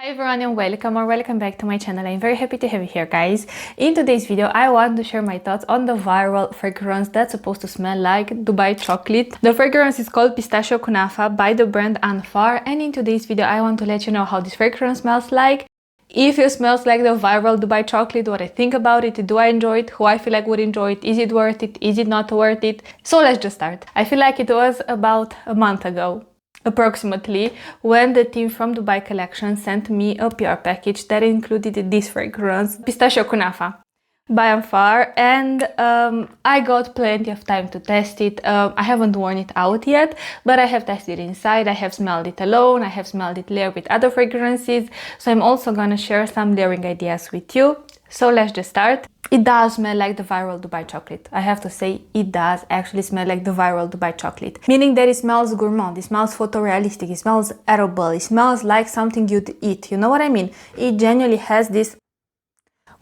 Hi everyone and welcome back to my channel. I'm very happy to have you here, guys. In today's video I want to share my thoughts on the viral fragrance that's supposed to smell like Dubai chocolate. The fragrance is called Pistachio Kunafa by the brand Anfar, and in today's video I want to let you know how this fragrance smells like, if it smells like the viral Dubai chocolate, what I think about it, do I enjoy it, who I feel like would enjoy it, is it worth it, is it not worth it. So let's just start. I feel like it was about a month ago approximately when the team from Dubai collection sent me a PR package that included this fragrance, Pistachio Kunafa by Anfar, and I got plenty of time to test it. I haven't worn it out yet, but I have tested it inside. I have smelled it alone, I have smelled it layered with other fragrances, so I'm also gonna share some layering ideas with you. So let's just start. It does smell like the viral Dubai chocolate. I have to say, it does actually smell like the viral Dubai chocolate. Meaning that it smells gourmand, it smells photorealistic, it smells edible, it smells like something you'd eat. You know what I mean? It genuinely has this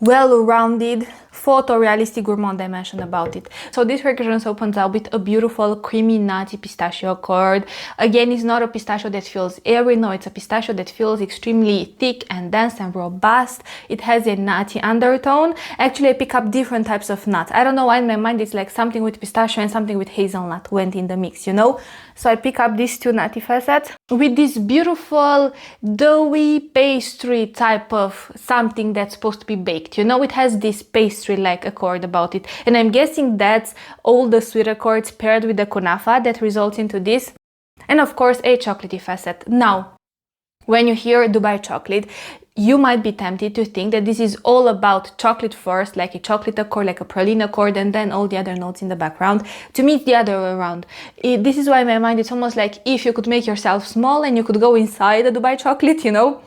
well-rounded photorealistic gourmand dimension about it. So this fragrance opens up with a beautiful creamy nutty pistachio accord. Again, it's not a pistachio that feels airy, no, it's a pistachio that feels extremely thick and dense and robust. It has a nutty undertone. Actually, I pick up different types of nuts. I don't know why in my mind it's like something with pistachio and something with hazelnut went in the mix, you know? So I pick up these two nutty facets with this beautiful doughy pastry type of something that's supposed to be baked. You know, it has this pastry-like accord about it. And I'm guessing that's all the sweet accords paired with the kunafa that results into this. And of course, a chocolatey facet. Now, when you hear Dubai chocolate, you might be tempted to think that this is all about chocolate first, like a chocolate accord, like a praline accord, and then all the other notes in the background. To me, it's the other way around. This is why in my mind it's almost like if you could make yourself small and you could go inside the Dubai chocolate, you know,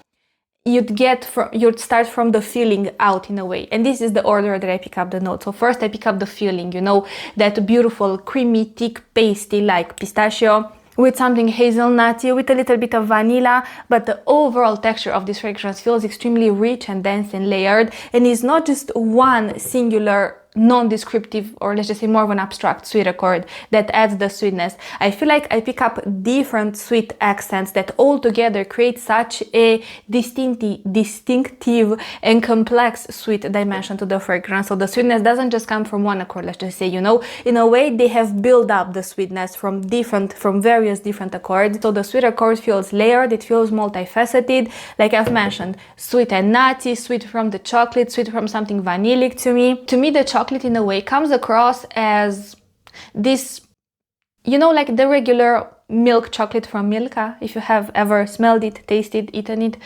you'd start from the feeling out in a way. And this is the order that I pick up the notes. So first I pick up the feeling, you know, that beautiful creamy, thick, pasty like pistachio, with something hazelnutty, with a little bit of vanilla, but the overall texture of this fragrance feels extremely rich and dense and layered, and is not just one singular non-descriptive, or let's just say more of an abstract sweet accord that adds the sweetness. I feel like I pick up different sweet accents that all together create such a distinctive and complex sweet dimension to the fragrance. So the sweetness doesn't just come from one accord, let's just say, you know, in a way they have built up the sweetness from various different accords. So the sweet accord feels layered, it feels multifaceted, like I've mentioned, sweet and nutty, sweet from the chocolate, sweet from something vanillic to me. To me, the chocolate in a way comes across as this, you know, like the regular milk chocolate from Milka, if you have ever smelled it, tasted, eaten it.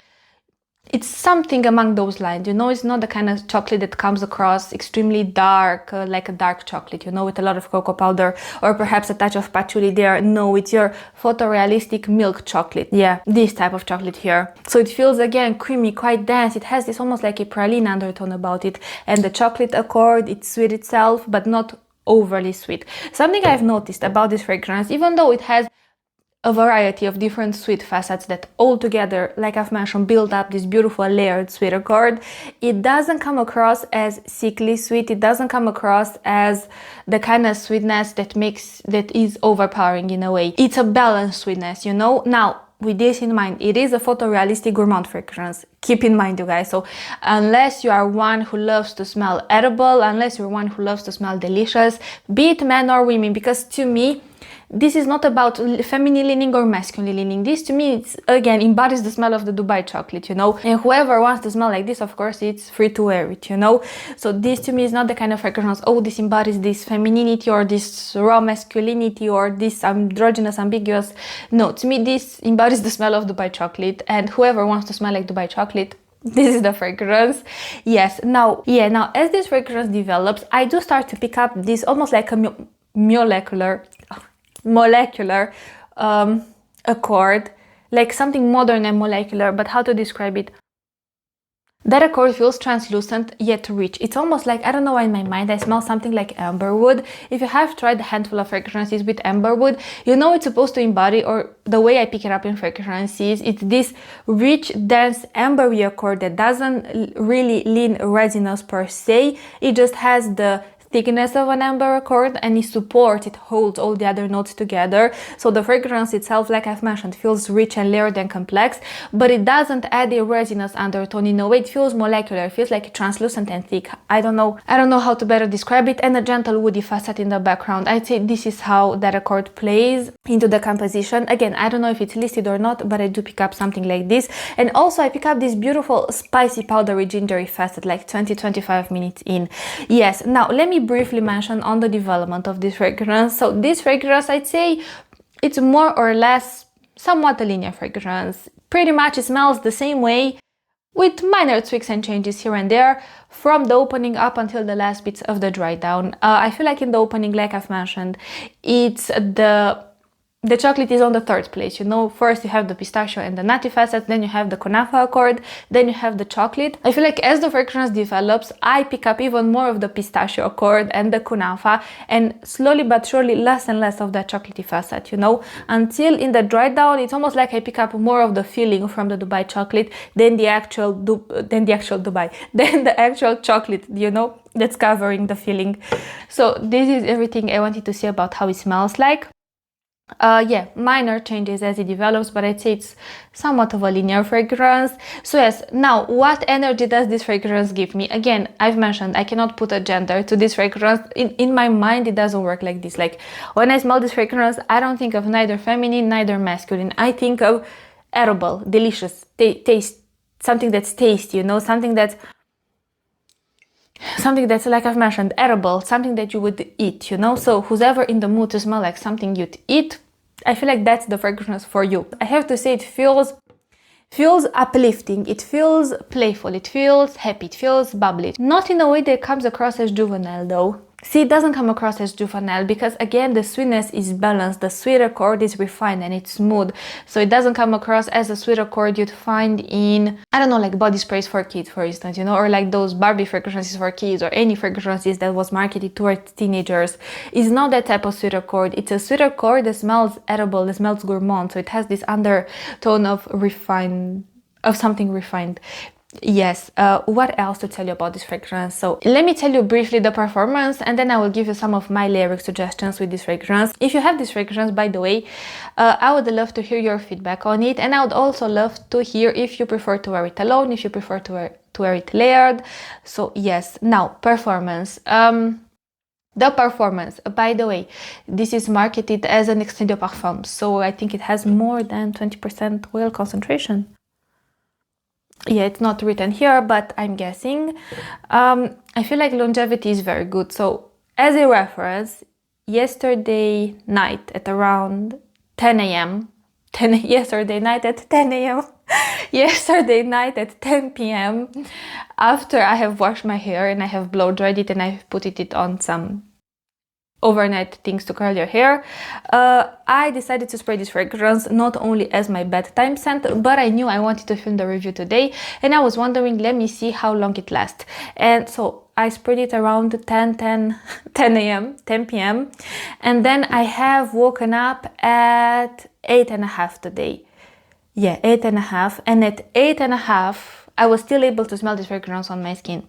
It's something among those lines, you know. It's not the kind of chocolate that comes across extremely dark, like a dark chocolate, you know, with a lot of cocoa powder or perhaps a touch of patchouli there. No, it's your photorealistic milk chocolate. Yeah, this type of chocolate here. So it feels, again, creamy, quite dense. It has this almost like a praline undertone about it. And the chocolate accord, it's sweet itself, but not overly sweet. Something I've noticed about this fragrance, even though it has a variety of different sweet facets that all together, like I've mentioned, build up this beautiful layered sweet accord, it doesn't come across as sickly sweet. It doesn't come across as the kind of sweetness that is overpowering in a way. It's a balanced sweetness, you know. Now, with this in mind, it is a photorealistic gourmand fragrance. Keep in mind, you guys. So unless you are one who loves to smell edible, unless you're one who loves to smell delicious, be it men or women, because to me, this is not about feminine leaning or masculine leaning. This to me, it's, again, embodies the smell of the Dubai chocolate, you know. And whoever wants to smell like this, of course, it's free to wear it, you know. So this to me is not the kind of fragrance, oh, this embodies this femininity or this raw masculinity or this androgynous, ambiguous. No, to me, this embodies the smell of Dubai chocolate. And whoever wants to smell like Dubai chocolate, this is the fragrance. Yes, now as this fragrance develops, I do start to pick up this almost like a molecular accord, like something modern and molecular. But how to describe it? That accord feels translucent yet rich. It's almost like, I don't know why in my mind I smell something like amberwood. If you have tried a handful of fragrances with amberwood, you know it's supposed to embody, or the way I pick it up in fragrances, it's this rich, dense ambery accord that doesn't really lean resinous per se. It just has the thickness of an amber accord, and it supports, it holds all the other notes together. So the fragrance itself, like I've mentioned, feels rich and layered and complex, but it doesn't add a resinous undertone. In a way, it feels molecular, it feels like translucent and thick. I don't know how to better describe it. And a gentle woody facet in the background. I'd say this is how that accord plays into the composition. Again, I don't know if it's listed or not, but I do pick up something like this. And also I pick up this beautiful spicy powdery gingery facet like 20-25 minutes in. Yes, now let me briefly mention on the development of this fragrance. So this fragrance, I'd say it's more or less somewhat a linear fragrance. Pretty much it smells the same way, with minor tweaks and changes here and there from the opening up until the last bits of the dry down. I feel like in the opening, like I've mentioned, it's the chocolate is on the third place, you know. First you have the pistachio and the nutty facet, then you have the Kunafa accord, then you have the chocolate. I feel like as the fragrance develops, I pick up even more of the pistachio accord and the Kunafa, and slowly but surely less and less of that chocolatey facet, you know, until in the dry down it's almost like I pick up more of the feeling from the Dubai chocolate than the actual chocolate, you know, that's covering the feeling. So this is everything I wanted to say about how it smells like. Yeah, minor changes as it develops, but I'd say it's somewhat of a linear fragrance. So yes, now what energy does this fragrance give me? Again, I've mentioned I cannot put a gender to this fragrance. In my mind, it doesn't work like this. Like when I smell this fragrance, I don't think of neither feminine, neither masculine. I think of edible, delicious, taste, something that's tasty, you know, something that's like I've mentioned, edible, something that you would eat, you know. So who's ever in the mood to smell like something you'd eat, I feel like that's the fragrance for you. I have to say it feels uplifting, it feels playful, it feels happy, it feels bubbly. Not in a way that comes across as juvenile though. See, it doesn't come across as juvenile because again the sweetness is balanced, the sweet accord is refined and it's smooth. So it doesn't come across as a sweet accord you'd find in, I don't know, like body sprays for kids, for instance, you know, or like those Barbie fragrances for kids, or any fragrances that was marketed towards teenagers. It's not that type of sweet accord. It's a sweet accord that smells edible, that smells gourmand. So it has this undertone of something refined. Yes, what else to tell you about this fragrance? So let me tell you briefly the performance, and then I will give you some of my layering suggestions with this fragrance. If you have this fragrance, by the way, I would love to hear your feedback on it, and I would also love to hear if you prefer to wear it alone, if you prefer to wear it layered. So yes, now performance. The performance, by the way, this is marketed as an extended parfum, so I think it has more than 20% oil concentration. Yeah, it's not written here, but I'm guessing. I feel like longevity is very good. So as a reference, yesterday night at around 10 a.m. Yesterday night at 10 a.m. Yesterday night at 10 p.m. after I have washed my hair and I have blow dried it and I've put it on some overnight things to curl your hair, I decided to spray this fragrance not only as my bedtime scent, but I knew I wanted to film the review today and I was wondering, let me see how long it lasts. And so I sprayed it around 10 a.m, 10 p.m. and then I have woken up at 8:30 today. Yeah, 8:30, and at 8:30 I was still able to smell this fragrance on my skin.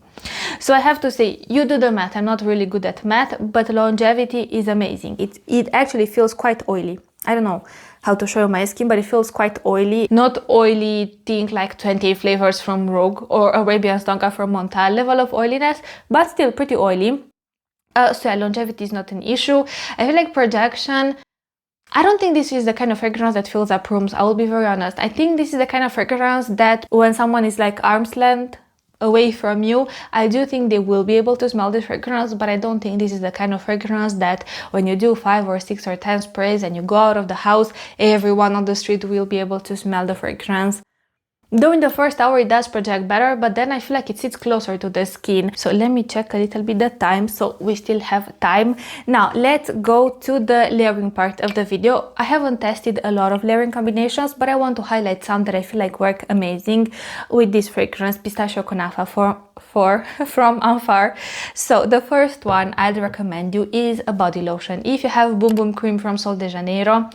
So I have to say, you do the math. I'm not really good at math, but longevity is amazing. It actually feels quite oily. I don't know how to show you my skin, but it feels quite oily. Not oily, think like 20 flavors from Rogue or Arabian Stonka from Montal level of oiliness, but still pretty oily. So yeah, longevity is not an issue. I feel like projection, I don't think this is the kind of fragrance that fills up rooms, I will be very honest. I think this is the kind of fragrance that when someone is like arm's length away from you, I do think they will be able to smell this fragrance, but I don't think this is the kind of fragrance that when you do 5 or 6 or 10 sprays and you go out of the house, everyone on the street will be able to smell the fragrance. Though in the first hour it does project better, but then I feel like it sits closer to the skin. So let me check a little bit the time, so we still have time. Now let's go to the layering part of the video. I haven't tested a lot of layering combinations, but I want to highlight some that I feel like work amazing with this fragrance, Pistachio Kunafa from Anfar. So the first one I'd recommend you is a body lotion. If you have Boom Boom Cream from Sol de Janeiro,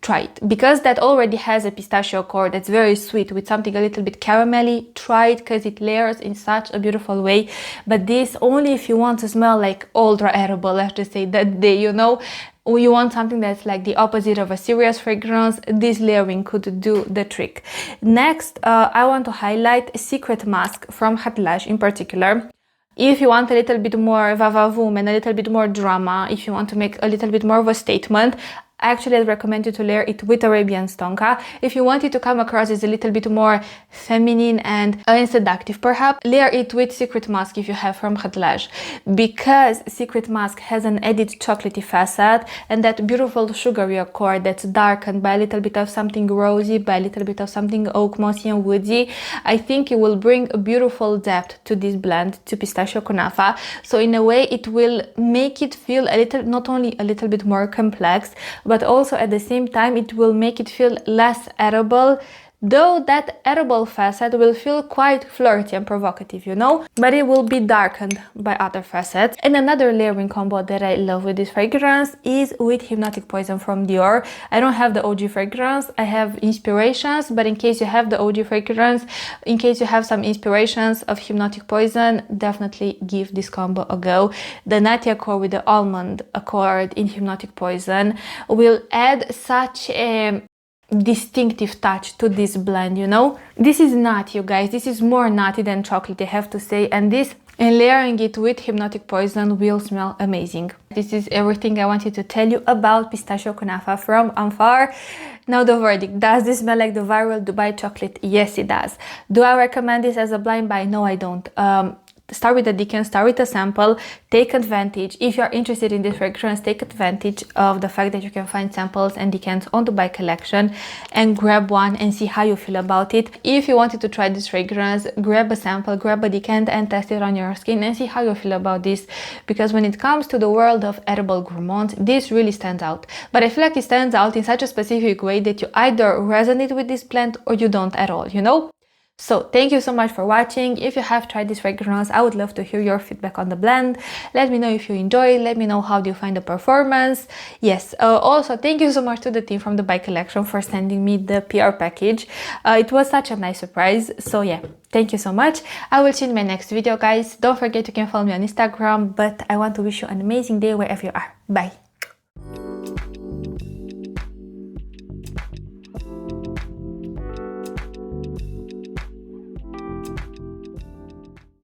try it. Because that already has a pistachio core that's very sweet with something a little bit caramelly, try it because it layers in such a beautiful way. But this only if you want to smell like ultra edible, let's just say that day, you know. You want something that's like the opposite of a serious fragrance, this layering could do the trick. Next, I want to highlight Secret Mask from Hatlage in particular. If you want a little bit more va-va-voom and a little bit more drama, if you want to make a little bit more of a statement, actually I'd recommend you to layer it with Arabian Stonka. If you want it to come across as a little bit more feminine and seductive perhaps, layer it with Secret Mask if you have from Hatlage, because Secret Mask has an added chocolatey facet and that beautiful sugary accord that's darkened by a little bit of something rosy, by a little bit of something oak, mossy and woody. I think it will bring a beautiful depth to this blend, to Pistachio Kunafa. So in a way it will make it feel a little, not only a little bit more complex, but also at the same time it will make it feel less edible, though that edible facet will feel quite flirty and provocative, you know, but it will be darkened by other facets. And another layering combo that I love with this fragrance is with Hypnotic Poison from Dior. I don't have the OG fragrance, I have inspirations, but in case you have the OG fragrance, in case you have some inspirations of Hypnotic Poison, definitely give this combo a go. The nutty accord with the almond accord in Hypnotic Poison will add such a distinctive touch to this blend, you know. This is nutty, you guys, this is more nutty than chocolate, I have to say, and layering it with Hypnotic Poison will smell amazing. This is everything I wanted to tell you about Pistachio Kunafa from Anfar. Now the verdict, does this smell like the viral Dubai chocolate? Yes, it does. Do I recommend this as a blind buy? No, I don't. Start with a decant, start with a sample, take advantage. If you're interested in this fragrance, take advantage of the fact that you can find samples and decants on the Dubai collection and grab one and see how you feel about it. If you wanted to try this fragrance, grab a sample, grab a decant and test it on your skin and see how you feel about this, because when it comes to the world of edible gourmands, this really stands out. But I feel like it stands out in such a specific way that you either resonate with this blend or you don't at all, you know? So thank you so much for watching. If you have tried this fragrance, I would love to hear your feedback on the blend. Let me know if you enjoy it. Let me know how do you find the performance. Yes, also thank you so much to the team from the Dubai collection for sending me the PR package. It was such a nice surprise. So yeah, thank you so much. I will see you in my next video, guys. Don't forget you can follow me on Instagram, but I want to wish you an amazing day wherever you are. Bye.